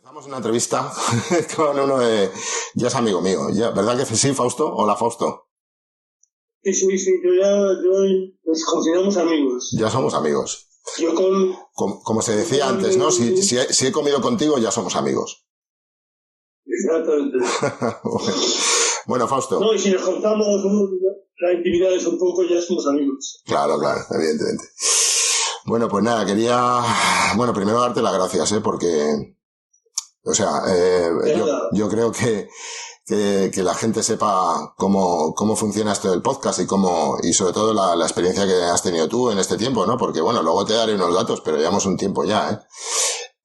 Empezamos una entrevista con uno de... Ya es amigo mío, ya, ¿verdad que sí, Fausto? Hola, Fausto. Sí, nos consideramos amigos. Ya somos amigos. Yo Como se decía antes, ¿no? Si he comido contigo, ya somos amigos. Exactamente. Bueno, Fausto. No, y si nos contamos las intimidades un poco, ya somos amigos. Claro, evidentemente. Bueno, pues nada, Bueno, primero darte las gracias, porque... O sea, yo creo que la gente sepa cómo funciona esto del podcast y sobre todo la experiencia que has tenido tú en este tiempo, ¿no? Porque bueno, luego te daré unos datos, pero llevamos un tiempo ya,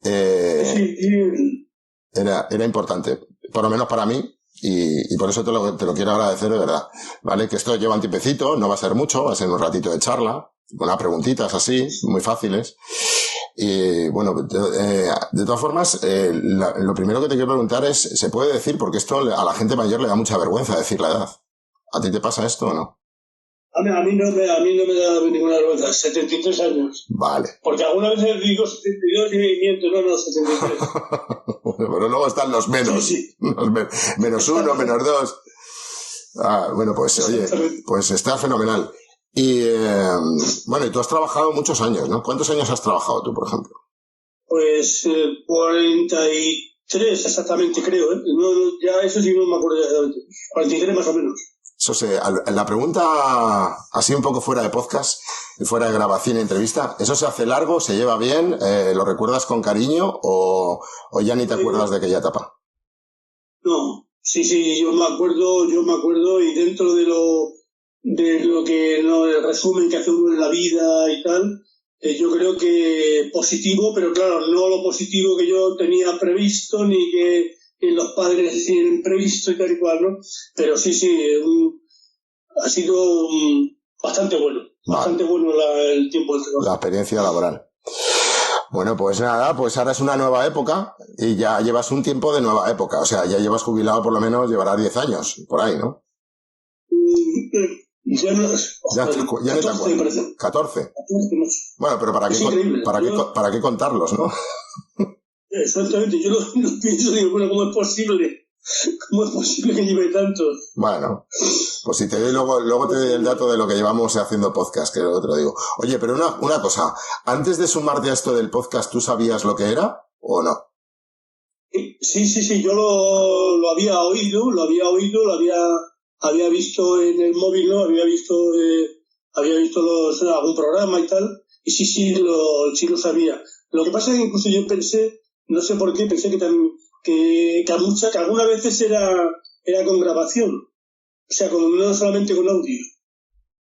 Sí. Era importante, por lo menos para mí, y por eso te lo quiero agradecer de verdad, ¿vale? Que esto lleva un tiempecito, no va a ser mucho, va a ser un ratito de charla, unas preguntitas así, muy fáciles. Y bueno, de todas formas, lo primero que te quiero preguntar es, ¿se puede decir? Porque esto a la gente mayor le da mucha vergüenza decir la edad. ¿A ti te pasa esto o no? A mí no me da ninguna vergüenza, 73 años. Vale. Porque alguna vez digo 72 y miento, no, 73. Pero luego están los menos. Sí. Menos uno, menos dos. Bueno, pues oye, pues está fenomenal. Y bueno, y tú has trabajado muchos años, ¿no? ¿Cuántos años has trabajado tú, por ejemplo? Pues 43 exactamente, creo, ¿eh? No, ya eso sí no me acuerdo exactamente. 43 más o menos. Eso la pregunta, así un poco fuera de podcast, fuera de grabación y entrevista, ¿eso se hace largo, se lleva bien, lo recuerdas con cariño o ya ni te acuerdas de aquella etapa? No, sí, yo me acuerdo y dentro de lo que no, el resumen que hace uno en la vida y tal, yo creo que positivo, pero claro, no lo positivo que yo tenía previsto ni que los padres tienen previsto y tal y cual, ¿no? Pero sí, ha sido bastante bueno, bastante bueno el tiempo del trabajo. La experiencia laboral. Bueno, pues nada, pues ahora es una nueva época y ya llevas un tiempo de nueva época, o sea, ya llevas jubilado por lo menos, llevarás 10 años, por ahí, ¿no? Ya no te acuerdas. 14. Bueno, pero ¿para qué contarlos, no? Exactamente, yo lo pienso, digo, bueno, ¿cómo es posible que lleve tanto? Bueno, pues si te doy luego te doy el dato de lo que llevamos haciendo podcast, que es lo que te lo digo. Oye, pero una cosa, antes de sumarte a esto del podcast, ¿tú sabías lo que era o no? Sí, yo lo había oído, había visto en el móvil, ¿no? Había visto algún programa y tal, y sí lo sabía. Lo que pasa es que incluso yo pensé, no sé por qué, pensé que algunas veces era con grabación, o sea, no solamente con audio.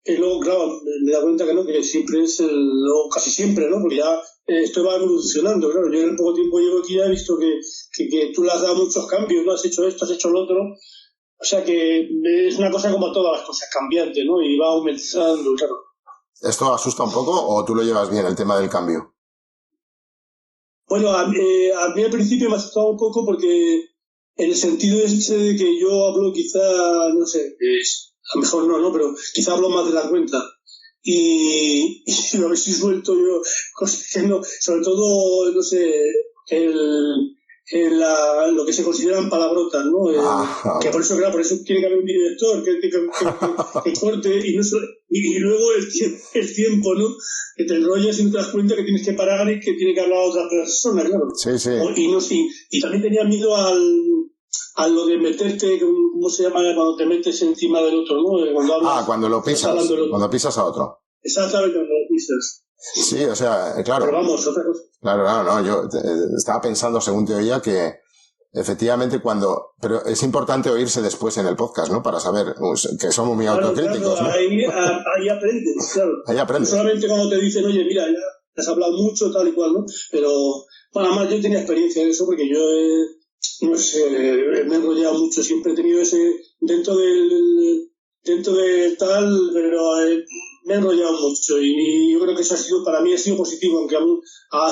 Y luego, claro, me da cuenta que no, que siempre casi siempre, ¿no? Porque ya esto va evolucionando, claro. Yo en el poco tiempo llevo aquí ya he visto que tú le has dado muchos cambios, ¿no? Has hecho esto, has hecho lo otro. O sea que es una cosa como todas las cosas, cambiante, ¿no? Y va aumentando, claro. ¿Esto asusta un poco o tú lo llevas bien, el tema del cambio? Bueno, a mí al principio me ha asustado un poco porque en el sentido ese de que yo hablo quizá, no sé, a lo mejor no, pero quizá hablo más de la cuenta. Y a ver si suelto yo cosas que no, sobre todo, no sé, lo que se consideran palabrotas, ¿no? Que por eso tiene que haber un director que corte y luego el tiempo, ¿no? Que te enrollas y no te das cuenta que tienes que parar y que tiene que hablar a otra persona, claro. Sí. Y también tenía miedo a lo de meterte, ¿cómo se llama? Cuando te metes encima del otro, ¿no? Cuando hablas, cuando pisas a otro. Exactamente, cuando lo pisas. Sí, o sea, claro. Pero vamos, otra cosa. Claro, no, yo estaba pensando, según te oía, que efectivamente pero es importante oírse después en el podcast, ¿no? Para saber que somos muy autocríticos, claro, ¿no? Ahí aprendes, claro. Ahí aprendes. No solamente cuando te dicen, oye, mira, ya has hablado mucho, tal y cual, ¿no? Pero, bueno, además yo tenía experiencia en eso porque yo, no sé, me he enrollado mucho, siempre he tenido ese, dentro de tal, pero me he enrollado mucho y yo creo que eso para mí ha sido positivo, aunque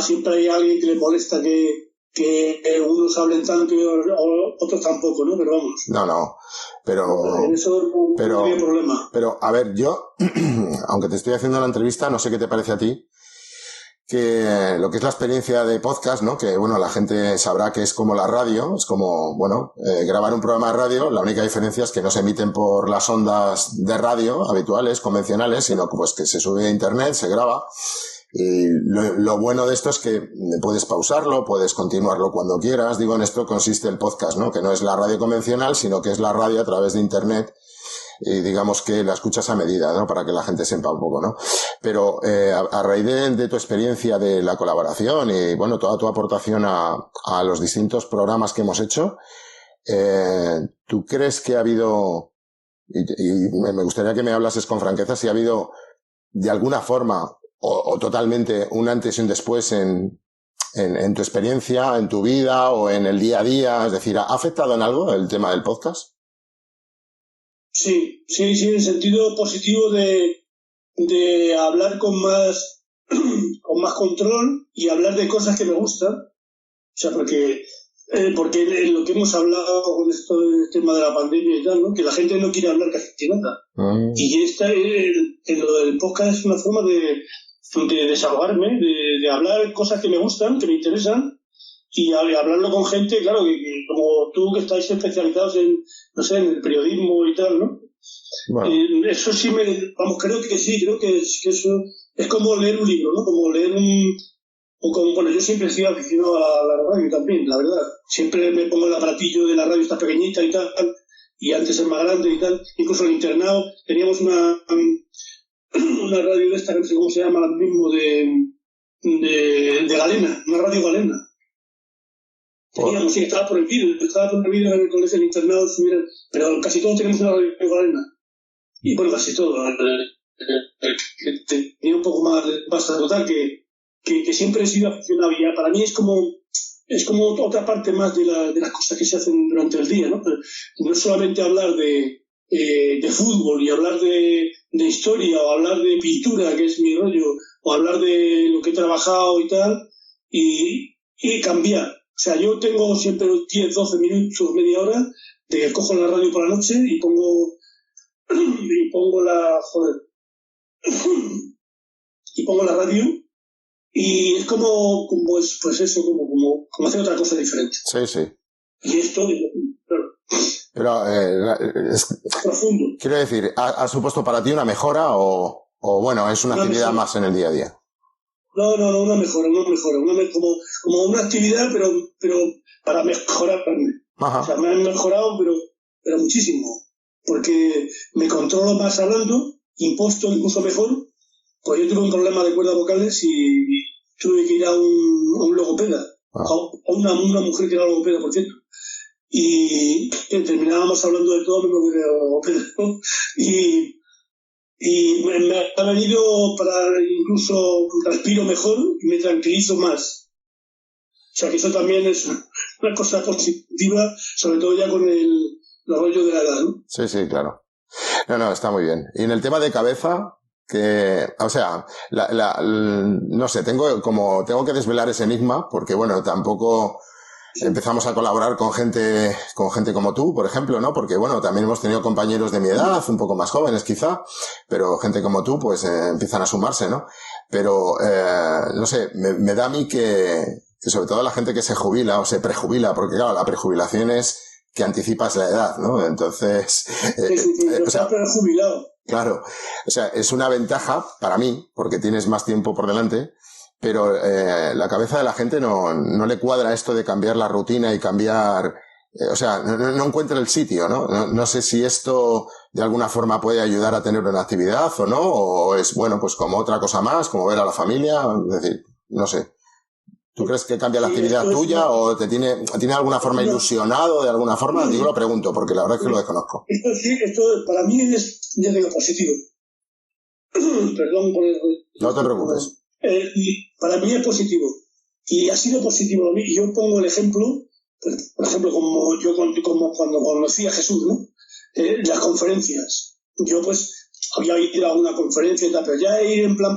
siempre hay alguien que le molesta que unos hablen tanto y otros tampoco, ¿no? Pero vamos. No, pero... En eso no había problema. Pero, a ver, yo, aunque te estoy haciendo la entrevista, no sé qué te parece a ti, que lo que es la experiencia de podcast, ¿no? Que, bueno, la gente sabrá que es como la radio, es como, bueno, grabar un programa de radio, la única diferencia es que no se emiten por las ondas de radio habituales, convencionales, sino pues que se sube a internet, se graba. Y lo bueno de esto es que puedes pausarlo, puedes continuarlo cuando quieras. Digo, en esto consiste el podcast, ¿no? Que no es la radio convencional, sino que es la radio a través de internet. Y digamos que la escuchas a medida, ¿no? Para que la gente sepa un poco, ¿no? Pero a raíz de tu experiencia de la colaboración y, bueno, toda tu aportación a los distintos programas que hemos hecho, ¿tú crees que ha habido, y me gustaría que me hablases con franqueza, si ha habido de alguna forma o totalmente un antes y un después en tu experiencia, en tu vida o en el día a día? Es decir, ¿ha afectado en algo el tema del podcast? Sí, en el sentido positivo de hablar con más control y hablar de cosas que me gustan. O sea, porque en lo que hemos hablado con esto del tema de la pandemia y tal, ¿no? Que la gente no quiere hablar casi nada. Y en lo del podcast es una forma de desahogarme, de hablar cosas que me gustan, que me interesan, y hablarlo con gente, claro, que como tú, que estáis especializados en, no sé, en el periodismo y tal, ¿no? Bueno. Eso sí creo que eso es como leer un libro, ¿no? Como leer bueno, yo siempre he sido aficionado a la radio también, la verdad. Siempre me pongo el aparatillo de la radio, esta pequeñita y tal, y antes es más grande y tal. Incluso en el internado teníamos una radio de esta, no sé cómo se llama ahora mismo, de galena, una radio galena. Teníamos, sí, estaba prohibido en el colegio de internado, pero casi todos tenemos una radio galena. Y bueno, casi todo. Tenía un poco más de pasta total, que siempre he sido aficionado, y para mí es como otra parte más de las cosas que se hacen durante el día, ¿no? No es solamente hablar de fútbol y hablar de historia, o hablar de pintura, que es mi rollo, o hablar de lo que he trabajado y tal, y cambiar. O sea, yo tengo siempre 10, 12 minutos, media hora, de que cojo la radio por la noche y pongo la radio, y es como hacer otra cosa diferente. Sí. Y esto, claro. Pero es profundo. Quiero decir, ¿ha supuesto para ti una mejora o bueno, es una actividad mejora más en el día a día? No, una mejora. Como una actividad, pero para mejorarme. Ajá. O sea, me han mejorado, pero muchísimo. Porque me controlo más hablando, imposto incluso mejor. Pues yo tuve un problema de cuerdas vocales y tuve que ir a un logopeda. A una mujer que era logopeda, por cierto. Y terminábamos hablando de todo menos de logopeda, ¿no? Y me ha venido para, incluso respiro mejor y me tranquilizo más. O sea que eso también es una cosa positiva, sobre todo ya con el rollo de la edad, ¿no? Sí, claro. No, está muy bien. Y en el tema de cabeza, o sea, no sé, tengo que desvelar ese enigma, porque bueno, tampoco empezamos a colaborar con gente como tú, por ejemplo, ¿no? Porque bueno, también hemos tenido compañeros de mi edad, un poco más jóvenes quizá, pero gente como tú, pues empiezan a sumarse, ¿no? Pero, no sé, me da a mí que sobre todo la gente que se jubila o se prejubila, porque claro, la prejubilación es que anticipas la edad, ¿no? Entonces, o sea, prejubilado. Claro, o sea, es una ventaja para mí, porque tienes más tiempo por delante, pero la cabeza de la gente no le cuadra esto de cambiar la rutina y cambiar, o sea, no encuentra el sitio, ¿no? No sé si esto de alguna forma puede ayudar a tener una actividad o no, o es, bueno, pues como otra cosa más, como ver a la familia, es decir, no sé. ¿Tú crees que cambia la actividad tuya o te tiene alguna forma ilusionado de alguna forma? Digo, lo pregunto, porque la verdad es que lo desconozco. Esto para mí es, ya digo, positivo. Perdón por el... No te preocupes. Para mí es positivo. Y ha sido positivo a mí. Y yo pongo el ejemplo, pues, por ejemplo, como cuando conocí a Jesús, ¿no? Las conferencias. Yo pues había ido a una conferencia y tal, pero ya ir en plan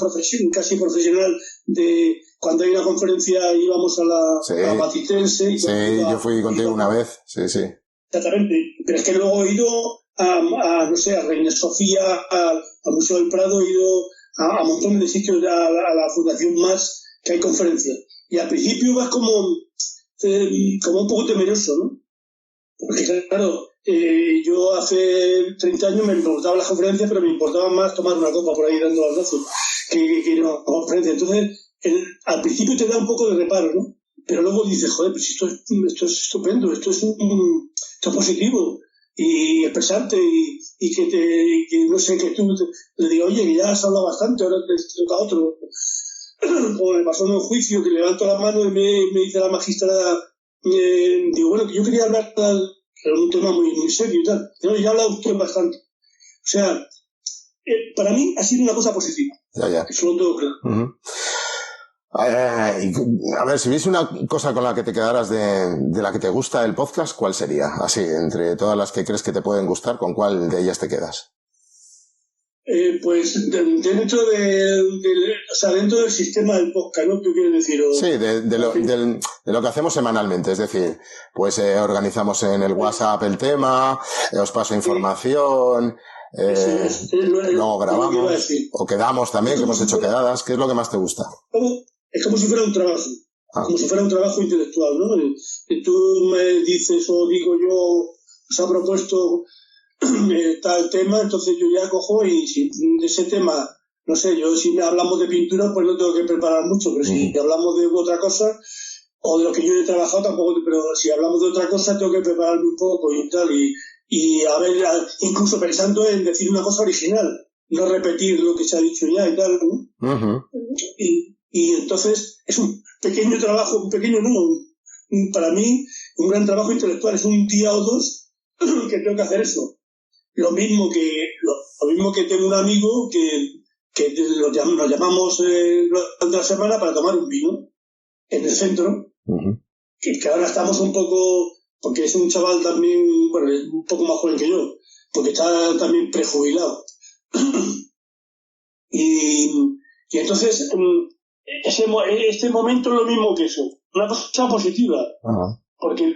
casi profesional, de cuando hay una conferencia íbamos a la Batitense. Y yo fui contigo una vez, sí. Exactamente, pero es que luego he ido a no sé, a Reina Sofía, al Museo del Prado, he ido a montones de sitios, a la Fundación Más, que hay conferencias. Y al principio vas como un poco temeroso, ¿no? Porque claro, yo hace 30 años me importaban las conferencias, pero me importaba más tomar una copa por ahí dando abrazos que ir a una conferencia. Entonces, al principio te da un poco de reparo, ¿no? Pero luego dices, joder, pues esto es estupendo, esto es positivo y expresarte y que no sé, que tú le digas, oye, que ya has hablado bastante, ahora te toca otro. Como me pasó en un juicio que levanto la mano y me dice la magistrada, digo, bueno, que yo quería hablar de un tema muy, muy serio y tal. Pero ya he hablado usted bastante. O sea, para mí ha sido una cosa positiva. Ya. Eso lo tengo claro. Uh-huh. A ver, si hubiese una cosa con la que te quedaras de la que te gusta el podcast, ¿cuál sería? Así, entre todas las que crees que te pueden gustar, ¿con cuál de ellas te quedas? Pues dentro dentro del sistema del podcast, ¿no? ¿Qué quieres decir? Sí, de lo que hacemos semanalmente, es decir, pues organizamos en el WhatsApp el tema, os paso información, luego grabamos, o quedamos también, que hemos hecho quedadas. ¿Qué es lo que más te gusta? Es como si fuera un trabajo, como si fuera un trabajo intelectual, ¿no? Tú me dices o digo yo, os ha propuesto tal tema, entonces yo ya cojo y si de ese tema, no sé, yo si hablamos de pintura pues no tengo que preparar mucho, pero si hablamos de otra cosa o de lo que yo he trabajado tampoco, pero si hablamos de otra cosa tengo que prepararme un poco y tal, y a ver, incluso pensando en decir una cosa original, no repetir lo que se ha dicho ya y tal, ¿no? Uh-huh. Y entonces es un pequeño trabajo, para mí un gran trabajo intelectual, es un día o dos que tengo que hacer eso. Lo mismo que tengo un amigo que nos llamamos durante la semana para tomar un vino en el centro, uh-huh. que ahora estamos un poco, porque es un chaval también, bueno, es un poco más joven que yo, porque está también prejubilado. y entonces este momento es lo mismo que eso, una cosa positiva, uh-huh. porque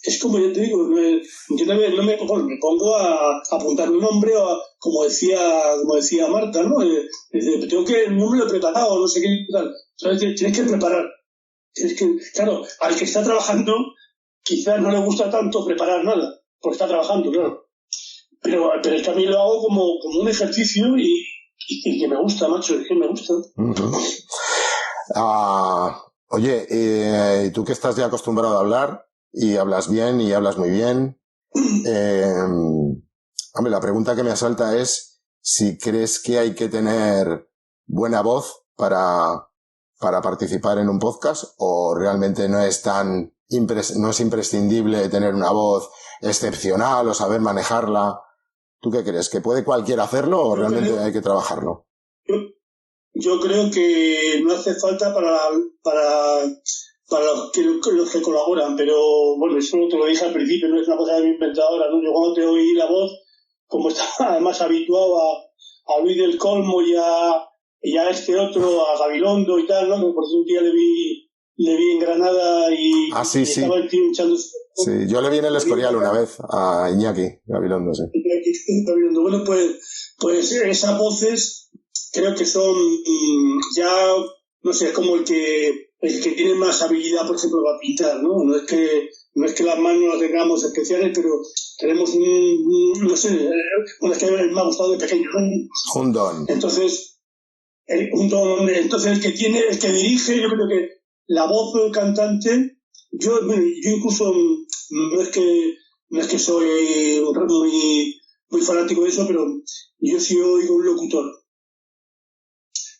es como yo te digo, yo me pongo a apuntar un nombre, como decía Marta, ¿no? Tengo que el nombre lo he preparado, no sé qué tal. Entonces tienes que preparar. Claro, al que está trabajando, quizás no le gusta tanto preparar nada, porque está trabajando, claro. Pero es que a mí lo hago como un ejercicio y que me gusta, macho, es que me gusta. Uh-huh. Oye, tú que estás ya acostumbrado a hablar, y hablas bien y hablas muy bien. Hombre, la pregunta que me asalta es si crees que hay que tener buena voz para participar en un podcast o realmente no es imprescindible tener una voz excepcional o saber manejarla. ¿Tú qué crees? ¿Que puede cualquiera hacerlo o realmente hay que trabajarlo? Yo creo que no hace falta para los que colaboran, pero bueno, eso te lo dije al principio, no es una cosa que me he inventado ahora, ¿no? Yo cuando te oí la voz, como estaba además habituado a Luis del Colmo y a este otro, a Gabilondo y tal, ¿no? Por eso un día le vi en Granada y estaba el tío echando... Sí, yo le vi en el Escorial una vez a Iñaki Gabilondo, sí. Bueno, pues esas voces creo que son ya, no sé, es como el que tiene más habilidad, por ejemplo, para pintar, ¿no? No es que las manos las tengamos especiales, pero tenemos no sé, bueno, es que me ha gustado de pequeño, ¿no? Un don. Entonces, el que dirige, yo creo que la voz del cantante, yo incluso no es que soy muy fanático de eso, pero yo sí oigo un locutor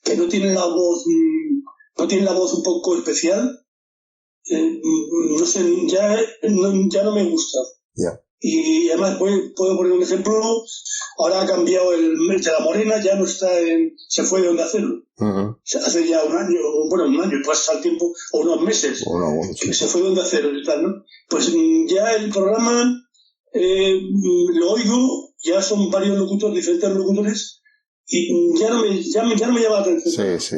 que no tiene la voz un poco especial, no sé, ya no me gusta. Yeah. Y además puedo poner un ejemplo, ahora ha cambiado el de La Morena, ya no está se fue de Onda Cero. Uh-huh. Hace ya un año, pasa el tiempo, o unos meses, que se fue de Onda Cero y tal, ¿no? Pues ya el programa lo oigo, ya son varios locutores, diferentes locutores, y ya no me llama la atención. Sí.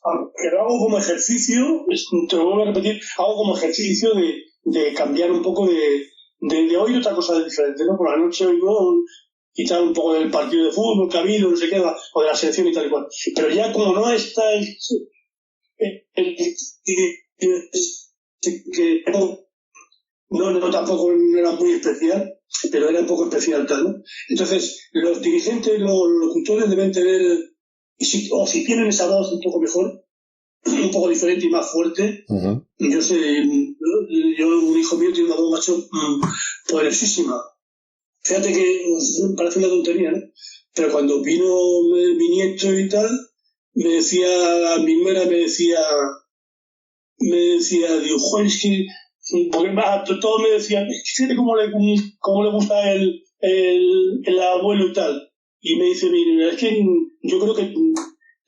Aunque lo hago como ejercicio, te lo vuelvo a repetir, hago como ejercicio de cambiar un poco de oír otra cosa diferente, ¿no? Por la noche oigo quitar un poco del partido de fútbol que ha habido, no sé qué, o de la selección y tal y cual. Pero ya como no está que no tampoco no era muy especial, pero era un poco especial tal, ¿no? Entonces, los dirigentes, los locutores deben tener, o si tienen esa voz un poco mejor, un poco diferente y más fuerte. Uh-huh. Yo sé, un hijo mío tiene una voz, macho, poderosísima. Fíjate que parece una tontería, ¿no? Pero cuando vino mi nieto y tal, me decía, mi nuera me decía, digo, Juan, es que, porque todo me decía, fíjate cómo le gusta el abuelo y tal. Y me dice, mira, es que yo creo que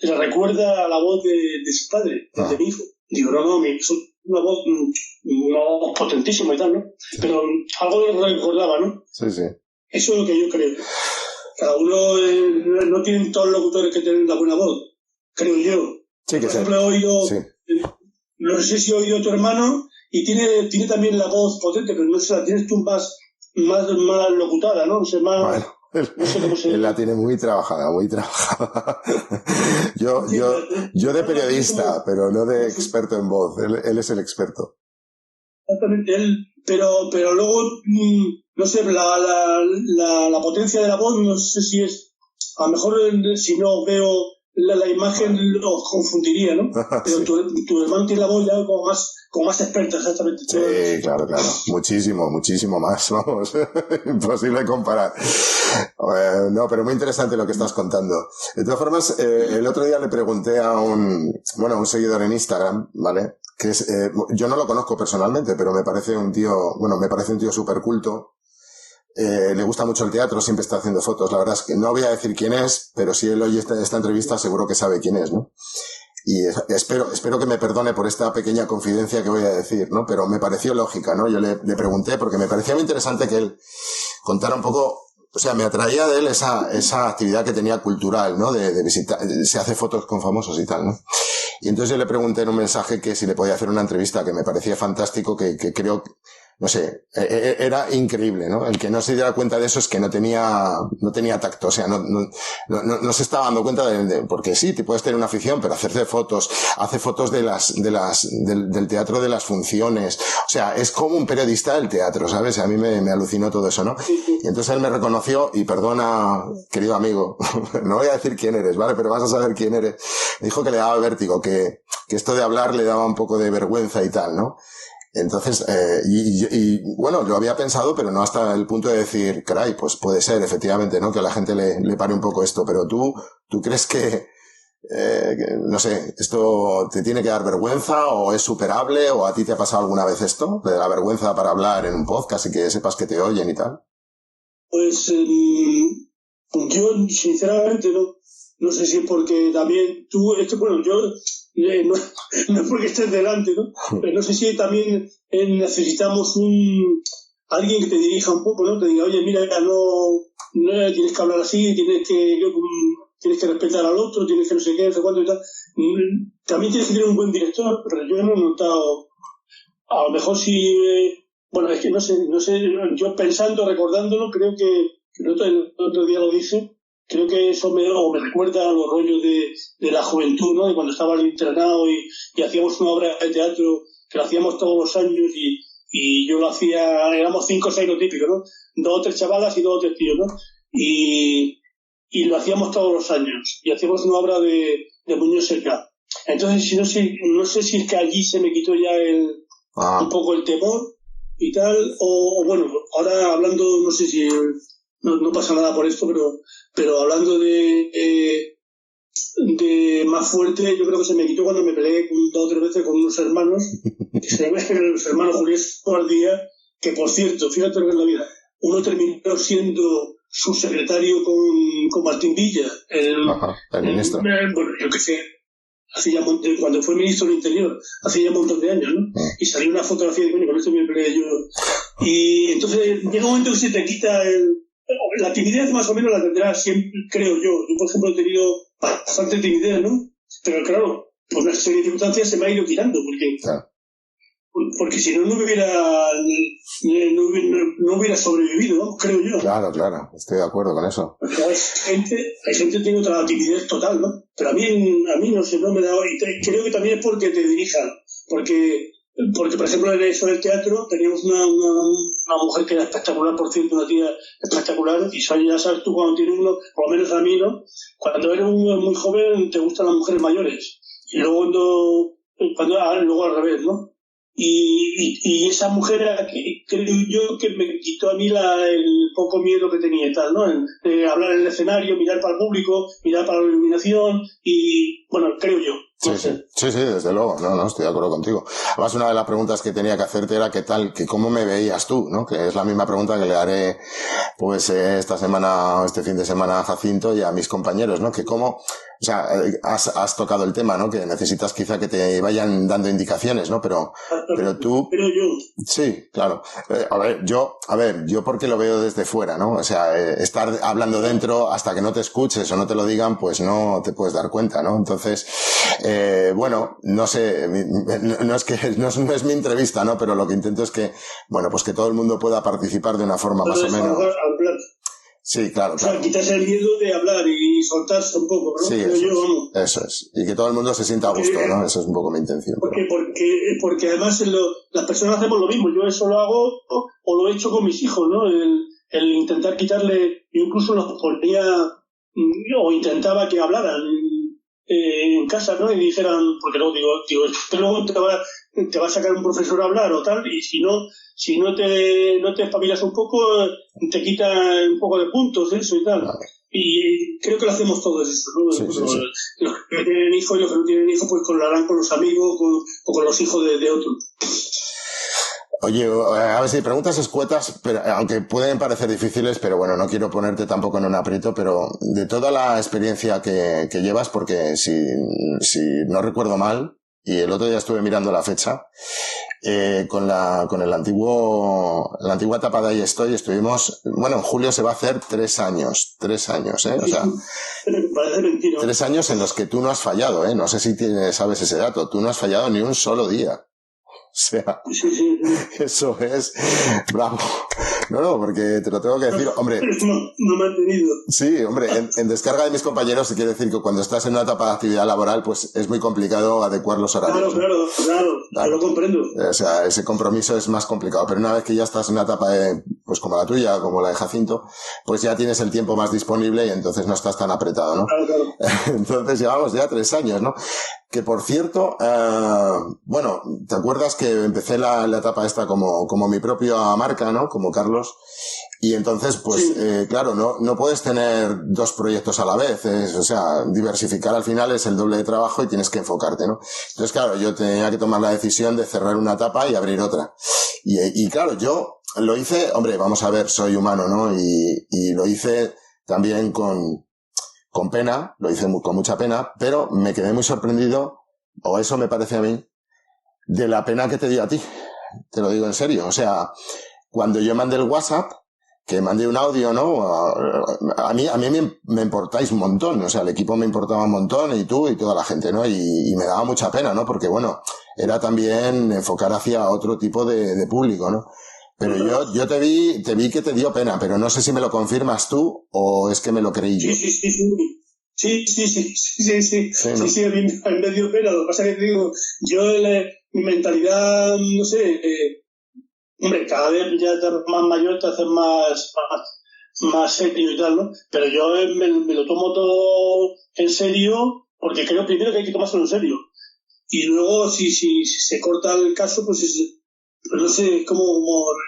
le recuerda a la voz de su padre, de mi hijo. Digo, no, es una voz no potentísima y tal, ¿no? Pero algo le recordaba, ¿no? Sí, sí. Eso es lo que yo creo. Cada uno no tienen todos los locutores que tienen una buena voz, creo yo. Sí, que por ejemplo, he oído, sí. No sé si he oído a tu hermano y tiene también la voz potente, pero no sé, la tienes tú más locutada, ¿no? O sea, más... Bueno. No sé cómo se... Él la tiene muy trabajada, muy trabajada. Yo de periodista, pero no de experto en voz. Él es el experto. Exactamente, pero luego, no sé, la potencia de la voz, no sé si es, a lo mejor si no veo la imagen lo confundiría, ¿no? Pero sí. tu hermano tiene la voz ya como más experta, exactamente. Sí, claro. Muchísimo más, vamos. Imposible comparar. No, pero muy interesante lo que estás contando. De todas formas, el otro día le pregunté a un seguidor en Instagram, ¿vale? Que es, yo no lo conozco personalmente, pero me parece un tío súper culto. Le gusta mucho el teatro, siempre está haciendo fotos. La verdad es que no voy a decir quién es, pero si él oye esta entrevista seguro que sabe quién es, ¿no? Y espero que me perdone por esta pequeña confidencia que voy a decir, ¿no? Pero me pareció lógica, ¿no? Yo le pregunté porque me parecía muy interesante que él contara un poco, o sea, me atraía de él esa actividad que tenía cultural, ¿no? De visitar, se hace fotos con famosos y tal, ¿no? Y entonces yo le pregunté en un mensaje que si le podía hacer una entrevista, que me parecía fantástico, que creo, no sé, era increíble, ¿no? El que no se diera cuenta de eso es que no tenía tacto, o sea, no se estaba dando cuenta porque sí, te puedes tener una afición, pero hace fotos del teatro de las funciones, o sea, es como un periodista del teatro, ¿sabes? A mí me alucinó todo eso, ¿no? Y entonces él me reconoció, y perdona, querido amigo, no voy a decir quién eres, ¿vale? Pero vas a saber quién eres. Me dijo que le daba vértigo, que esto de hablar le daba un poco de vergüenza y tal, ¿no? Entonces, y bueno, lo había pensado, pero no hasta el punto de decir, caray, pues puede ser, efectivamente, ¿no? Que a la gente le pare un poco esto, pero tú crees que no sé, esto te tiene que dar vergüenza o es superable o a ti te ha pasado alguna vez esto, de la vergüenza para hablar en un podcast y que sepas que te oyen y tal. Pues yo sinceramente no sé si es porque también tú, bueno, yo no es porque estés delante, ¿no? Pero no sé si también necesitamos alguien que te dirija un poco, ¿no? Te diga, oye, mira, no tienes que hablar así, tienes que respetar al otro, tienes que no sé qué, no sé cuánto y tal. También tienes que tener un buen director, pero yo no he notado, a lo mejor si, bueno, es que no sé, yo pensando, recordándolo, creo que el otro día lo dije, creo que eso me recuerda a los rollos de la juventud, ¿no? De cuando estaba en el internado y hacíamos una obra de teatro que lo hacíamos todos los años y yo lo hacía, éramos 5 o 6 lo típico, ¿no? 2 o 3 chavalas y 2 o 3 tíos, ¿no? Y lo hacíamos todos los años y hacíamos una obra de Muñoz Seca. Entonces, no sé si es que allí se me quitó ya un poco el temor y tal, o bueno, ahora hablando, no sé si no pasa nada por esto, pero hablando de más fuerte, yo creo que se me quitó cuando me peleé 2 o 3 veces con unos hermanos, los hermanos Julián Guardía, que por cierto, fíjate lo que es la vida, uno terminó siendo subsecretario con Martín Villa, el ministro. Bueno, yo qué sé, cuando fue ministro del Interior, hace ya un montón de años, ¿no? Y salió una fotografía de, bueno, con esto me peleé yo. Y entonces llega un momento que se te quita la timidez, más o menos la tendrás siempre, creo yo. Yo, por ejemplo, he tenido bastante timidez, ¿no? Pero claro, por una serie de circunstancias se me ha ido quitando, porque si no hubiera no hubiera sobrevivido, ¿no? Creo yo. Claro, estoy de acuerdo con eso. Porque hay gente que tiene otra timidez total, ¿no? Pero a mí no sé, no me da... Y creo que también es porque te dirijan. Porque por ejemplo, en eso del teatro teníamos una mujer que era espectacular, por cierto, una tía espectacular, y ya sabes tú cuando tienes uno, por lo menos a mí, ¿no? Cuando eres muy joven te gustan las mujeres mayores, y luego luego al revés, ¿no? Y esa mujer creo yo que me quitó a mí el poco miedo que tenía y tal, ¿no? De hablar en el escenario, mirar para el público, mirar para la iluminación, y bueno, creo yo. Sí, desde luego, no, estoy de acuerdo contigo. Además, una de las preguntas que tenía que hacerte era cómo me veías tú, ¿no? Que es la misma pregunta que le haré, pues, esta semana, este fin de semana a Jacinto y a mis compañeros, ¿no? Que cómo, o sea, has tocado el tema, ¿no? Que necesitas quizá que te vayan dando indicaciones, ¿no? Pero tú... Pero yo... Sí, claro. A ver, yo porque lo veo desde fuera, ¿no? O sea, estar hablando dentro hasta que no te escuches o no te lo digan, pues no te puedes dar cuenta, ¿no? Entonces, bueno, no sé, no es mi entrevista, ¿no? Pero lo que intento es que, bueno, pues que todo el mundo pueda participar de una forma más o menos... Sí, claro. O sea, quitarse el miedo de hablar y soltarse un poco, ¿no? Sí, eso es. Y que todo el mundo se sienta a gusto, ¿no? Eso es un poco mi intención. Porque además las personas hacemos lo mismo. Yo eso lo hago o lo he hecho con mis hijos, ¿no? El intentar quitarle, yo incluso los ponía o intentaba que hablaran en casa, ¿no? Y dijeran, porque luego digo, es que luego te va a sacar un profesor a hablar o tal, y si no te espabilas un poco, te quita un poco de puntos, eso y tal. Vale. Y creo que lo hacemos todos eso, ¿no? Sí. Los que tienen hijos y los que no tienen hijos, pues lo harán con los amigos o con los hijos de otros. Oye, a ver si preguntas escuetas, pero, aunque pueden parecer difíciles, pero bueno, no quiero ponerte tampoco en un aprieto, pero de toda la experiencia que llevas, porque si no recuerdo mal, y el otro día estuve mirando la fecha, con la antigua etapa de Ahí Estoy, estuvimos, bueno, en julio se va a hacer 3 años, o sea, parece mentira. 3 años en los que tú no has fallado, no sé si sabes ese dato, tú no has fallado ni un solo día. O sea, sí. Eso es bravo. No, porque te lo tengo que decir, hombre. No me han tenido. Sí, hombre, en descarga de mis compañeros se quiere decir que cuando estás en una etapa de actividad laboral, pues es muy complicado adecuar los horarios. Claro, lo comprendo. O sea, ese compromiso es más complicado, pero una vez que ya estás en una etapa pues como la tuya, como la de Jacinto, pues ya tienes el tiempo más disponible y entonces no estás tan apretado, ¿no? Claro. Entonces llevamos ya 3 años, ¿no? Que por cierto, bueno, ¿te acuerdas que empecé la etapa esta como mi propia marca, ¿no? Como Carlos. Y entonces, pues, sí. Claro, no puedes tener 2 proyectos a la vez. O sea, diversificar al final es el doble de trabajo y tienes que enfocarte, ¿no? Entonces, claro, yo tenía que tomar la decisión de cerrar una etapa y abrir otra. Y claro, yo lo hice, hombre, vamos a ver, soy humano, ¿no? Y lo hice también con pena, lo hice con mucha pena, pero me quedé muy sorprendido, o eso me parece a mí, de la pena que te dio a ti. Te lo digo en serio. O sea, cuando yo mandé el WhatsApp, que mandé un audio, ¿no? A mí me importáis un montón, o sea, el equipo me importaba un montón y tú y toda la gente, ¿no? Y me daba mucha pena, ¿no? Porque, bueno, era también enfocar hacia otro tipo de público, ¿no? Pero yo te vi que te dio pena, pero no sé si me lo confirmas tú o es que me lo creí yo. Sí, a mí me dio pena. Lo que pasa es que te digo, mi mentalidad, no sé, hombre, cada vez ya estás más mayor, te haces más serio y tal, ¿no? Pero yo me lo tomo todo en serio, porque creo primero que hay que tomárselo en serio. Y luego, si se corta el caso, pues no sé, como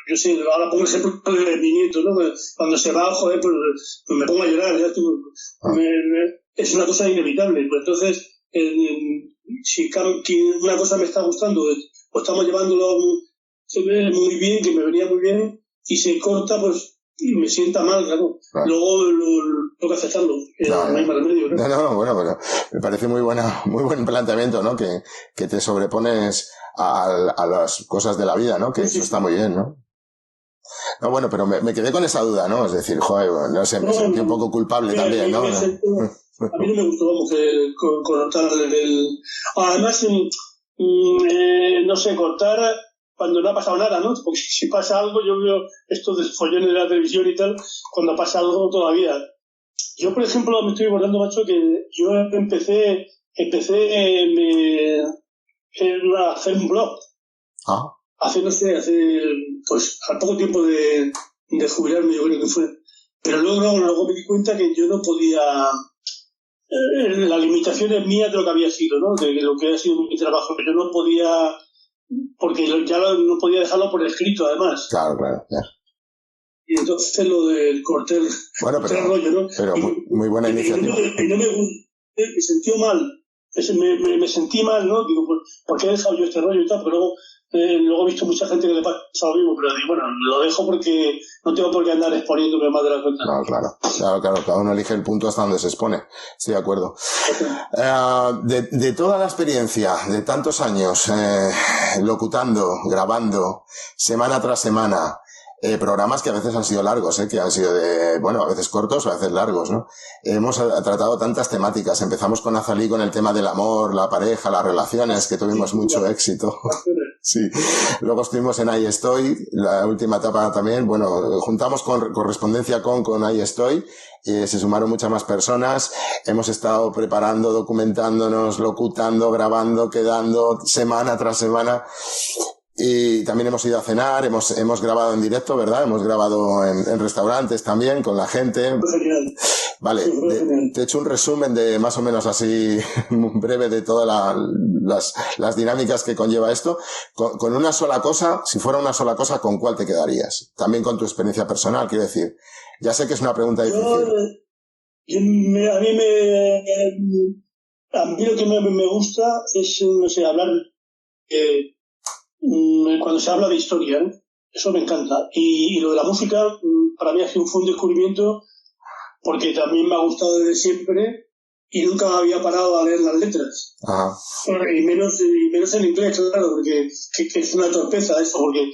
yo sé, ahora pongo el ejemplo de mi nieto, ¿no? Cuando se va, joder, pues me pongo a llorar, ya es una cosa inevitable. Pues entonces, si una cosa me está gustando, o estamos llevándolo muy bien, que me venía muy bien, y se corta, pues me sienta mal, claro. Luego tengo que aceptarlo, no hay más remedio, ¿no? No, bueno, me parece muy buen planteamiento, ¿no? Que te sobrepones a las cosas de la vida, ¿no? Que eso está muy bien, ¿no? No, bueno, pero me quedé con esa duda, ¿no? Es decir, joder, no sé, me sentí un poco culpable también, ¿no? A mí no me gustó, vamos, cortar Además, no sé, cortar... cuando no ha pasado nada, ¿no? Porque si pasa algo, yo veo estos de follones de la televisión y tal, cuando pasa algo todavía. Yo, por ejemplo, me estoy acordando, macho, que yo empecé a hacer un blog. Pues al poco tiempo de jubilarme, yo creo que fue. Pero luego me di cuenta que yo no podía, la limitación es mía de lo que había sido, ¿no? De lo que ha sido mi trabajo, pero yo no podía, porque no podía dejarlo por escrito, además. Claro. Y entonces lo del cortar el rollo, ¿no? Pero muy buena iniciativa. Y no me sentí mal. Me sentí mal, ¿no? Digo, ¿por qué he dejado yo este rollo y tal? Porque luego he visto mucha gente que le pasa lo mismo, pero digo, bueno, lo dejo porque no tengo por qué andar exponiéndome más de la cuenta. Claro, cada uno elige el punto hasta donde se expone. Estoy de acuerdo. De toda la experiencia, de tantos años, locutando, grabando, semana tras semana, programas que a veces han sido largos, que han sido a veces cortos, a veces largos, ¿no? Hemos tratado tantas temáticas. Empezamos con Azalí con el tema del amor, la pareja, las relaciones, que tuvimos mucho éxito. Sí. Luego estuvimos en Ahí Estoy, la última etapa también. Juntamos con Correspondencia con Ahí Estoy. Se sumaron muchas más personas. Hemos estado preparando, documentándonos, locutando, grabando, quedando semana tras semana. Y también hemos ido a cenar, hemos grabado en directo, ¿verdad? Hemos grabado en restaurantes también, con la gente. Vale, te he hecho un resumen de más o menos así breve de todas las dinámicas que conlleva esto. Con una sola cosa, si fuera una sola cosa, ¿con cuál te quedarías? También con tu experiencia personal, quiero decir. Ya sé que es una pregunta difícil. A mí lo que me gusta es, no sé, hablar cuando se habla de historia, ¿eh? Eso me encanta. Y lo de la música, para mí ha sido un descubrimiento, porque también me ha gustado desde siempre y nunca me había parado a leer las letras. Ajá. Y menos en inglés, claro, porque que es una torpeza eso, porque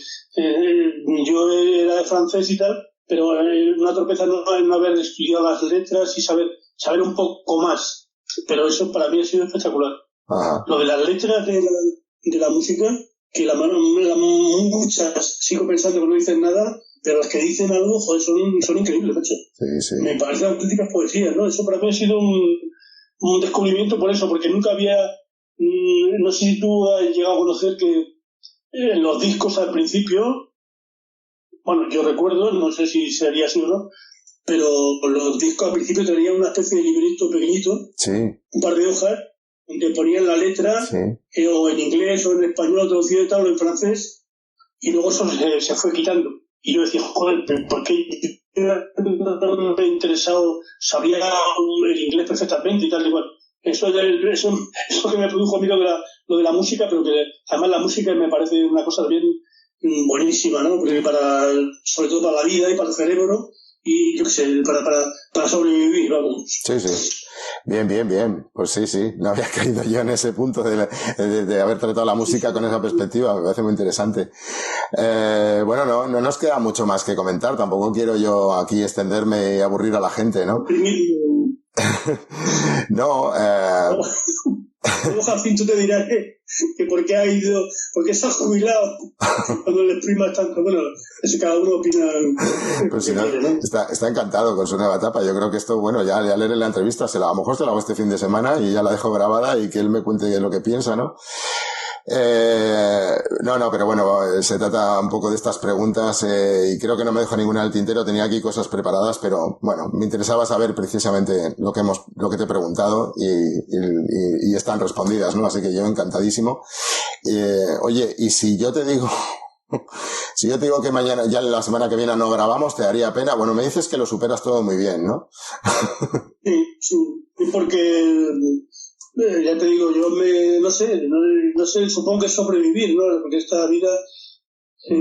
yo era de francés y tal, pero una torpeza no haber estudiado las letras y saber un poco más. Pero eso para mí ha sido espectacular. Ajá. Lo de las letras de la música, que muchas sigo pensando que no dicen nada, pero las que dicen algo, joder, son increíbles, macho. Sí. Me parecen auténticas poesías, ¿no? Eso para mí ha sido un descubrimiento por eso, porque nunca había, no sé si tú has llegado a conocer que los discos al principio, bueno, yo recuerdo, no sé si sería así o no, pero los discos al principio tenían una especie de librito pequeñito, sí, un par de hojas, donde ponían la letra, sí, o en inglés o en español, traducido y tal, o en francés, y luego eso se fue quitando. Y yo decía, joder, ¿por qué no me he interesado? Sabía el inglés perfectamente y tal y cual. Eso que me produjo a mí lo de la música, pero que además la música me parece una cosa bien buenísima, ¿no? Porque sobre todo para la vida y para el cerebro, y yo qué sé, para sobrevivir, vamos. Sí. Bien. Pues sí. No había caído yo en ese punto de haber tratado la música con esa perspectiva. Me parece muy interesante. No nos queda mucho más que comentar. Tampoco quiero yo aquí extenderme y aburrir a la gente, ¿no? No, Luego Jacinto te dirá que por qué se ha jubilado cuando le exprimas tanto. Bueno, eso cada uno opina. Pues si no, está encantado con su nueva etapa. Yo creo que esto, ya leeré la entrevista, a lo mejor se la hago este fin de semana y ya la dejo grabada y que él me cuente lo que piensa, ¿no? Pero bueno, se trata un poco de estas preguntas y creo que no me dejo ninguna al tintero. Tenía aquí cosas preparadas, pero bueno, me interesaba saber precisamente lo que te he preguntado y están respondidas, ¿no? Así que yo encantadísimo. Oye, y si yo te digo que mañana, ya la semana que viene no grabamos, ¿te daría pena? Bueno, me dices que lo superas todo muy bien, ¿no? Sí, porque ya te digo, yo no sé, supongo que es sobrevivir, ¿no? Porque esta vida,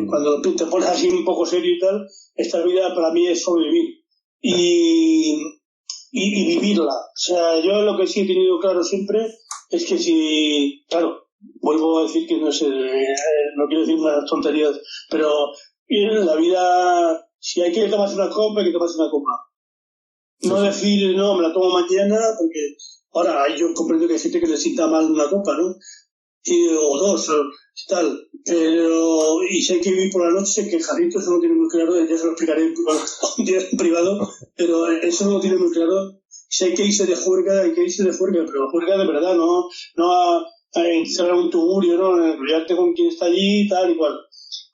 cuando te pones así un poco serio y tal, esta vida para mí es sobrevivir y vivirla. O sea, yo lo que sí he tenido claro siempre es que claro, vuelvo a decir que no sé, no quiero decir unas tonterías, pero en la vida, si hay que tomarse una copa, hay que tomarse una copa. No decir, no, me la tomo mañana, porque ahora yo comprendo que hay gente que le sienta mal una copa, ¿no? o 2, o tal. Pero, y si hay que vivir por la noche, que Jarrito eso no tiene muy claro, ya se lo explicaré un día en privado, pero eso no lo tiene muy claro. Si hay que irse de juerga, hay que irse de juerga, pero juerga de verdad, no a encerrar un tugurio, ¿no? Enrollarte con quien está allí, tal y cual.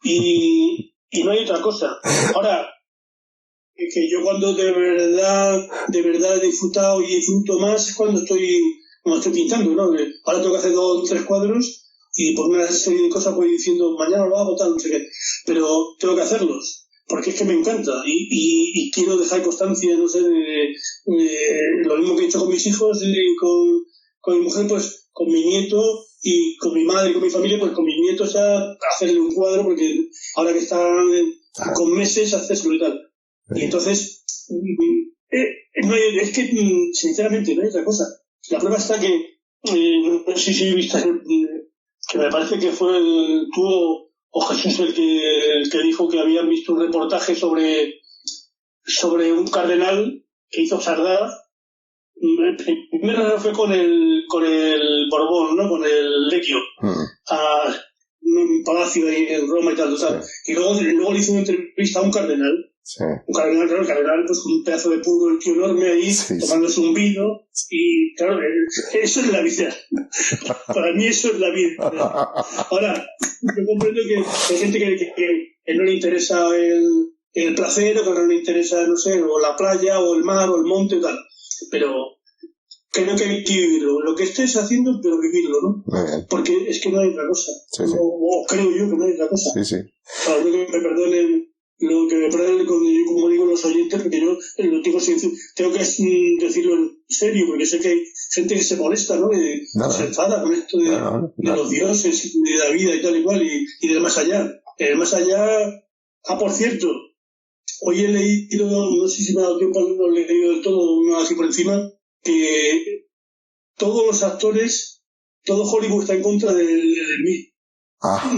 Y no hay otra cosa. Ahora, que yo cuando de verdad he disfrutado y disfruto más es cuando estoy pintando, ¿no? Ahora tengo que hacer 2 o 3 cuadros y por una serie de cosas voy diciendo mañana lo hago, tal, no sé qué, pero tengo que hacerlos porque es que me encanta y quiero dejar constancia, no sé, de lo mismo que he hecho con mis hijos y con mi mujer, pues con mi nieto y con mi madre y con mi familia, pues con mis nietos ya hacerle un cuadro porque ahora que están con meses hacérselo y tal. Y entonces no hay, es que sinceramente no hay otra cosa. La prueba está que no sé si viste que me parece que fue tú o Jesús el que dijo que habían visto un reportaje sobre un cardenal que hizo Sardá. Primero fue con el Borbón, ¿no? Con el Lecchio, a un palacio ahí en Roma y tal. Y luego le hizo una entrevista a un cardenal. Sí. Un cardenal, claro, el cardenal, pues un pedazo de puro, el tío enorme ahí, tomándose un vino, y claro, eso es la vida. Para mí eso es la vida. Ahora, yo comprendo que hay gente que no le interesa el placer, o que no le interesa, no sé, o la playa, o el mar, o el monte, tal. Pero creo que hay que vivirlo. Lo que estés haciendo, pero vivirlo, ¿no? Porque es que no hay otra cosa. O creo yo que no hay otra cosa. Claro, que me perdonen lo que me parece, como digo los oyentes, porque yo lo digo tengo que decirlo en serio, porque sé que hay gente que se molesta, ¿no? Se enfada con esto de los dioses, de la vida y tal y cual, y del más allá. El más allá, por cierto, hoy he leído, no sé si me ha dado tiempo, no lo he leído del todo, así por encima, que todos los actores, todo Hollywood está en contra del Smith.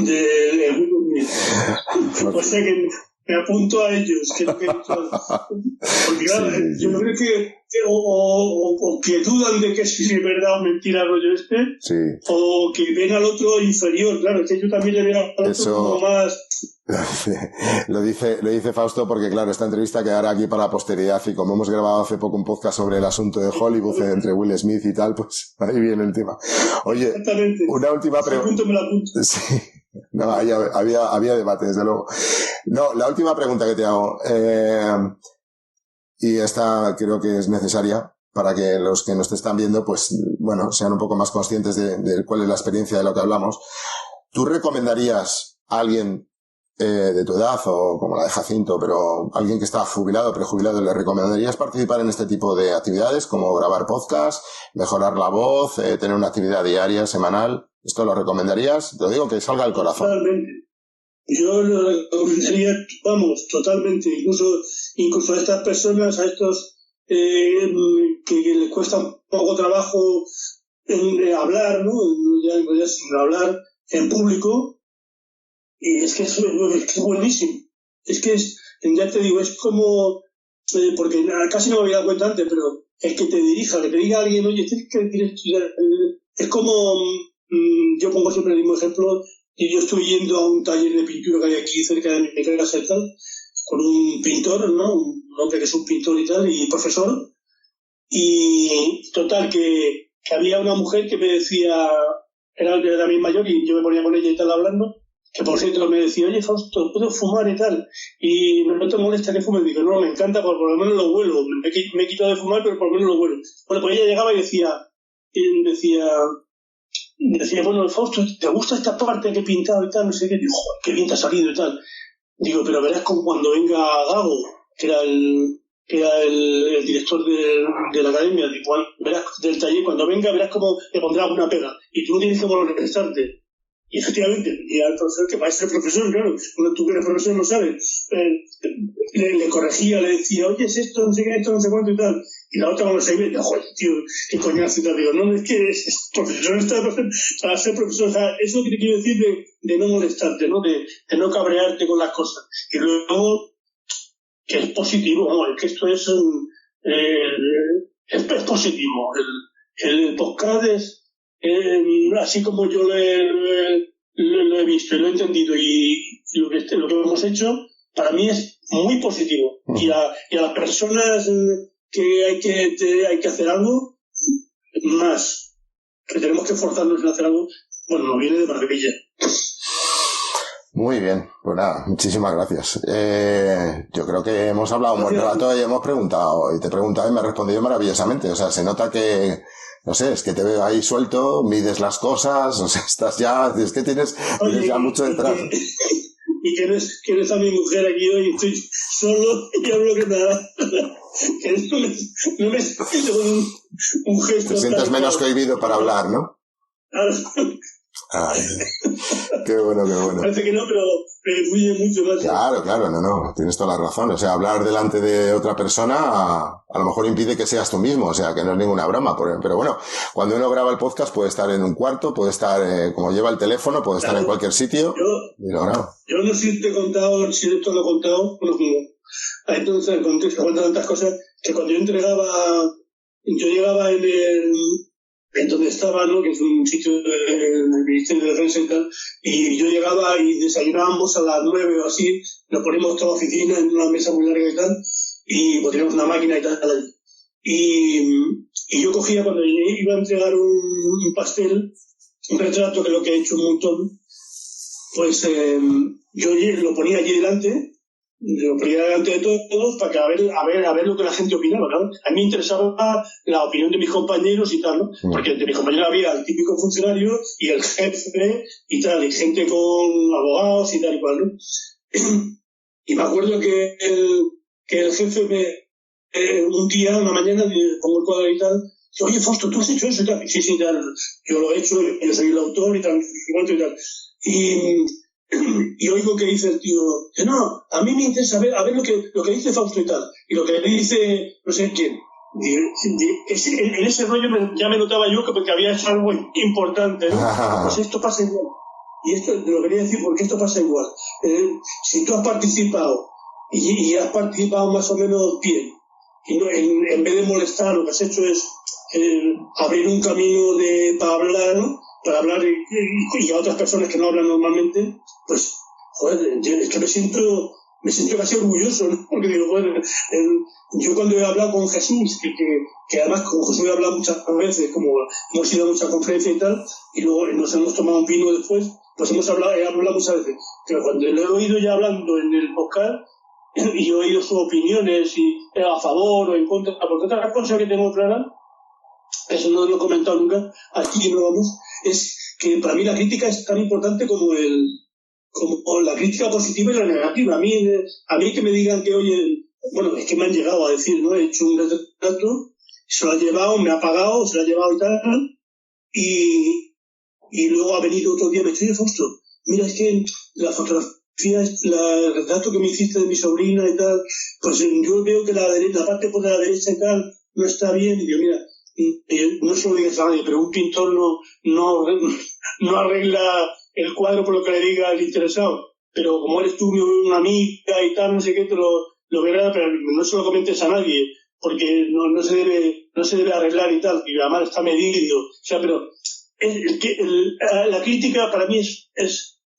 Del Will Smith. O sea que me apunto a ellos, que porque claro, yo creo que o que dudan de que si es verdad o mentira el rollo o que ven al otro inferior, claro, es que yo también le veo al otro como más. Lo dice Fausto porque claro, esta entrevista quedará aquí para la posteridad y como hemos grabado hace poco un podcast sobre el asunto de Hollywood entre Will Smith y tal, pues ahí viene el tema. Oye, una última pregunta. Sí. No, había debate, desde luego. No, la última pregunta que te hago, y esta creo que es necesaria para que los que nos están viendo, pues, bueno, sean un poco más conscientes de cuál es la experiencia de lo que hablamos. ¿Tú recomendarías a alguien de tu edad o como la de Jacinto, pero alguien que está jubilado, prejubilado, le recomendarías participar en este tipo de actividades como grabar podcast, mejorar la voz, tener una actividad diaria, semanal? ¿Esto lo recomendarías? Te lo digo que salga del corazón. Totalmente. Yo lo recomendaría, vamos, totalmente. Incluso a estas personas, a estos que les cuesta un poco trabajo hablar, ¿no? Ya sin hablar en público. Y es que es buenísimo. Es que ya te digo, es como, porque casi no me había dado cuenta antes, pero el que te dirija, que te diga a alguien, oye, tienes que decir esto, es como, yo pongo siempre el mismo ejemplo, y yo estoy yendo a un taller de pintura que hay aquí cerca de mi casa y tal, con un pintor, ¿no? Un hombre que es un pintor y tal, y profesor, y total, que había una mujer que me decía, era también mayor, y yo me ponía con ella y tal hablando, que por cierto me decía, oye Fausto, ¿puedo fumar y tal? Y no te molesta que fume. Digo, no, me encanta, por lo menos lo huelo. Me he quitado de fumar, pero por lo menos lo huelo. Bueno, pues ella llegaba y decía, bueno, Fausto, ¿te gusta esta parte que he pintado y tal? No sé qué. Digo, joder, qué bien te ha salido y tal. Digo, pero verás como cuando venga Gago, que era el director de la academia, verás del taller, cuando venga verás cómo le pondrá una pega. Y tú no tienes que molestarte. Y efectivamente, y al profesor, que parece el profesor, claro, cuando tú que eres profesor lo sabes, le corregía, le decía, oye, es esto, no sé qué, esto, no sé cuánto y tal. Y la otra cuando se ve, joder, tío, qué coñazo y tal. Digo, no, es que es profesor está para ser profesor. O sea, eso que te quiero decir de no molestarte, ¿no? De no cabrearte con las cosas. Y luego, que es positivo, vamos, que esto es positivo. El podcast así como yo lo he visto y lo he entendido y lo que hemos hecho, para mí es muy positivo. Y a las personas que hay que hacer algo, más, que tenemos que esforzarnos en hacer algo, bueno, nos viene de maravilla. Muy bien, pues nada, muchísimas gracias. Yo creo que hemos hablado un buen rato y hemos preguntado, y te he preguntado y me has respondido maravillosamente. O sea, se nota que, no sé, es que te veo ahí suelto, mides las cosas, o sea, estás ya, es que tienes ya mucho detrás. Y que eres a mi mujer aquí hoy, estoy solo y hablo que nada. Que no me un gesto. Te sientes menos cohibido para hablar, ¿no? Ay, qué bueno, qué bueno. Parece que no, pero me fluye mucho más. Claro, no, tienes toda la razón. O sea, hablar delante de otra persona a lo mejor impide que seas tú mismo, o sea, que no es ninguna broma. Pero bueno, cuando uno graba el podcast puede estar en un cuarto, puede estar, como lleva el teléfono, puede estar en cualquier sitio y lo graba. Yo no sé si te he contado, si esto lo he contado, bueno, como entonces te cuento tantas cosas, que cuando yo llegaba en donde estaba, ¿no? Que es un sitio del Ministerio de Defensa y tal, y yo llegaba y desayunábamos a las 9 o así, nos poníamos toda la oficina en una mesa muy larga y tal, y pues teníamos una máquina y tal. Y yo cogía, cuando iba a entregar un pastel, un retrato, que es lo que he hecho un montón, pues yo lo ponía allí delante, de todos para que a ver lo que la gente opinaba, ¿no? A mí me interesaba la opinión de mis compañeros y tal, ¿no? Porque de mis compañeros había el típico funcionario y el jefe y tal, y gente con abogados y tal y cual, ¿no? Y me acuerdo que el jefe un día, una mañana, me pongo el cuadro y tal, dice, oye, Fausto, ¿tú has hecho eso y tal? Sí, tal, yo lo he hecho, yo soy el autor y tal, y tal. Y oigo que dice el tío, que no, a mí me interesa ver lo que dice Fausto y tal, y lo que dice no sé quién. En ese rollo ya me notaba yo que había hecho algo importante, ¿no? Pues esto pasa igual. Y esto lo quería decir porque esto pasa igual. Si tú has participado y has participado más o menos bien, y no, en vez de molestar, lo que has hecho es abrir un camino para hablar, ¿no? Para hablar y a otras personas que no hablan normalmente, pues, joder, es que me siento casi orgulloso, ¿no? Porque digo, joder, yo cuando he hablado con Jesús, que además con Jesús he hablado muchas veces, como hemos ido a muchas conferencias y tal, y luego nos hemos tomado un vino después, pues he hablado muchas veces. Pero cuando lo he oído ya hablando en el podcast, y he oído sus opiniones, y a favor o en contra, porque otra cosa que tengo clara, eso no lo he comentado nunca, aquí no vamos, es que para mí la crítica es tan importante como la crítica positiva y la negativa. A mí que me digan que, oye, bueno, es que me han llegado a decir, ¿no? He hecho un retrato, se lo ha llevado, me ha pagado, se lo ha llevado y tal, y luego ha venido otro día y me dice, oye, Fausto, mira, es que la fotografía, el retrato que me hiciste de mi sobrina y tal, pues yo veo que la parte por la derecha y tal no está bien, y digo, mira, no se lo digas a nadie, pero un pintor no arregla el cuadro por lo que le diga el interesado, pero como eres tú una amiga y tal, no sé qué, te lo verá, pero no se lo comentes a nadie, porque no se debe arreglar y tal, y además está medido, o sea, pero la crítica para mí es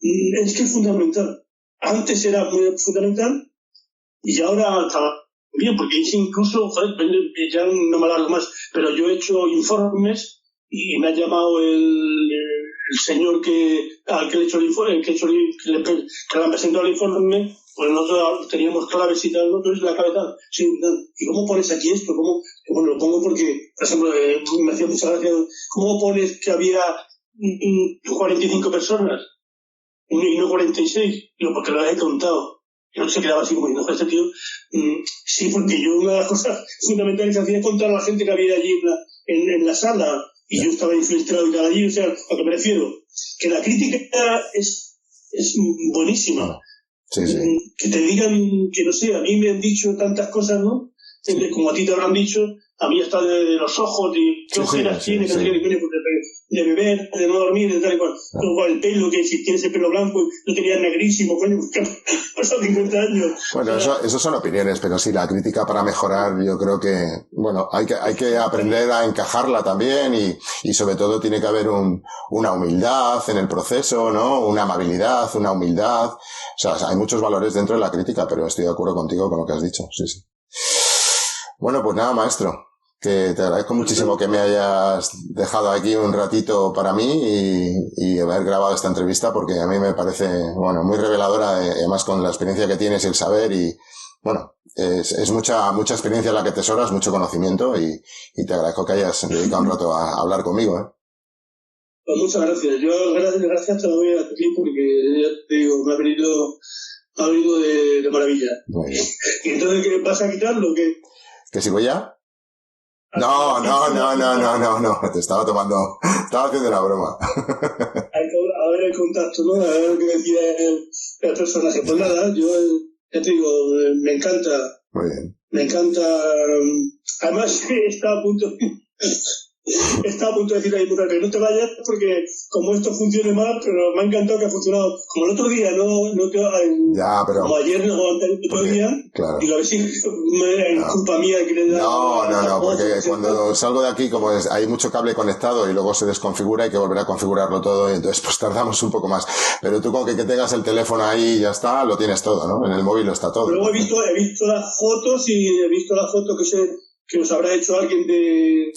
que es fundamental. Antes era muy fundamental y ahora bien, porque incluso, joder, ya no me alargo más, pero yo he hecho informes y me ha llamado el señor al que le he hecho el informe, que le han presentado el informe, pues nosotros teníamos claves y tal, ¿no? Entonces la clave tal, sí, ¿y cómo pones aquí esto? Bueno, lo pongo porque, por ejemplo, me hacía mucha gracia, ¿cómo pones que había 45 personas y no 46? Digo, porque lo he contado. Y no se quedaba así como diciendo, este tío, sí, porque yo una de las cosas fundamentales que hacía es contar a la gente que había allí en la sala, y yo estaba infiltrado y tal allí, o sea, a lo que me refiero, que la crítica es buenísima. Sí. Que te digan, que no sé, a mí me han dicho tantas cosas, ¿no? Sí. Como a ti te habrán dicho, a mí está de los ojos, y qué ojeras tiene, que no tiene de beber, de no dormir, de tal y cual. Luego el pelo, que si tiene ese pelo blanco, lo tenía negrísimo, coño, pasó 50 años. Bueno, eso son opiniones, pero sí, la crítica para mejorar, yo creo que, bueno, hay que aprender a encajarla también y sobre todo tiene que haber una humildad en el proceso, ¿no? Una amabilidad, una humildad. O sea, hay muchos valores dentro de la crítica, pero estoy de acuerdo contigo con lo que has dicho, sí, sí. Bueno, pues nada, maestro, que te agradezco muchísimo que me hayas dejado aquí un ratito para mí y haber grabado esta entrevista, porque a mí me parece, bueno, muy reveladora, además con la experiencia que tienes y el saber y, bueno, es mucha experiencia la que atesoras, mucho conocimiento y te agradezco que hayas dedicado un rato a hablar conmigo, ¿eh? Pues muchas gracias. Yo gracias te doy a ti porque ya te digo, me ha venido de maravilla. Muy bien. ¿Y entonces qué vas a quitarlo? ¿Que sigo ya? No, te estaba haciendo una broma. Hay que ver el contacto, ¿no? A ver lo que decía el personaje. Pues nada, yo ya te digo, me encanta. Muy bien. Me encanta. Además, está a punto de decir a mi mujer que no te vayas porque como esto funcione mal, pero me ha encantado que ha funcionado. Como el otro día, como ayer no el otro día, claro. Digo, a ver si es culpa mía que le da. No, porque cuando salgo de aquí, como hay mucho cable conectado y luego se desconfigura, hay que volver a configurarlo todo, y entonces pues tardamos un poco más. Pero tú con que tengas el teléfono ahí y ya está, lo tienes todo, ¿no? En el móvil está todo. Luego he visto las fotos que os habrá hecho alguien de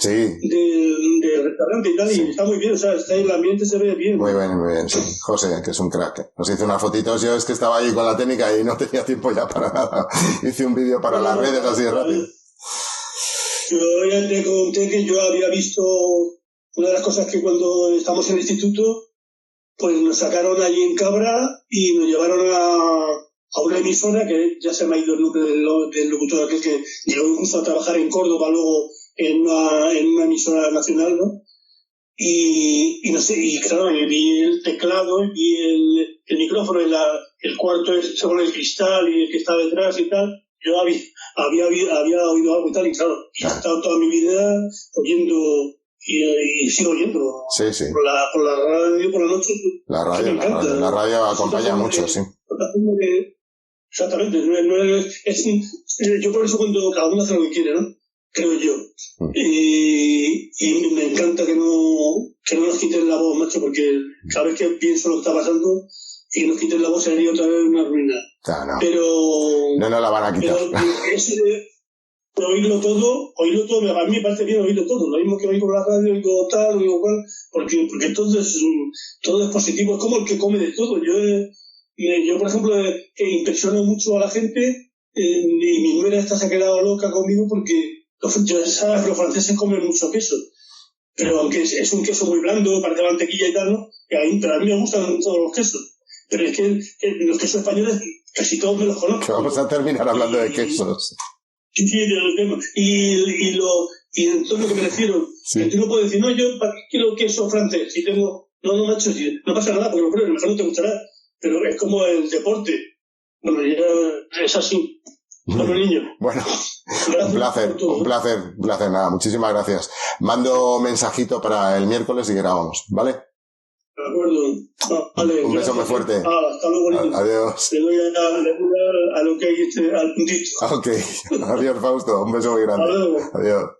restaurante y tal, sí. Y está muy bien, o sea, el ambiente se ve bien. Muy bien, sí. José, que es un crack. Nos hizo unas fotitos, yo es que estaba ahí con la técnica y no tenía tiempo ya para nada. Hice un vídeo para las redes así de rápido. Yo ya te conté que yo había visto una de las cosas que cuando estamos en el instituto, pues nos sacaron allí en Cabra y nos llevaron a una emisora que ya se me ha ido el nombre del locutor aquel que llegó incluso a trabajar en Córdoba luego en una emisora nacional, ¿no? Y no sé, y claro, vi el teclado, vi el micrófono, el cuarto con el cristal y el que está detrás y tal. Yo había oído algo y tal, y claro, he estado toda mi vida oyendo y sigo oyendo. Sí. Por la radio, por la noche. La radio acompaña mucho, sí. Exactamente, yo por eso cuando cada uno hace lo que quiere, ¿no? Creo yo. Y me encanta que no nos quiten la voz, macho, porque cada vez que pienso lo que está pasando y que nos quiten la voz sería otra vez una ruina. No. Pero no la van a quitar. Pero ese de oírlo todo, a mí me parece bien oírlo todo, lo mismo que oigo la radio, oigo tal, oigo cual, porque todo es positivo, es como el que come de todo. Yo, por ejemplo, impresiono mucho a la gente y mi nuera esta se ha quedado loca conmigo porque sabes que los franceses comen mucho queso, pero aunque es un queso muy blando, parece mantequilla y tal, ¿no? Pero a mí me gustan todos los quesos, pero es que los quesos españoles casi todos me los conozco. Que vamos a terminar hablando de quesos. Sí, de los temas. Y entonces lo que me refiero, que tú no puedes decir, no, yo ¿para qué quiero queso francés? Si tengo, no, macho, no pasa nada, porque lo pruebes, mejor no te gustará. Pero es como el deporte. Bueno, ya es así. Bueno, niño. Bueno, un placer, nada, muchísimas gracias. Mando mensajito para el miércoles y grabamos, ¿vale? De acuerdo. Vale, un beso muy fuerte. Hasta luego. Adiós. Le doy a lo que hay al puntito. Ok. Adiós, Fausto. Un beso muy grande. Adiós. Adiós.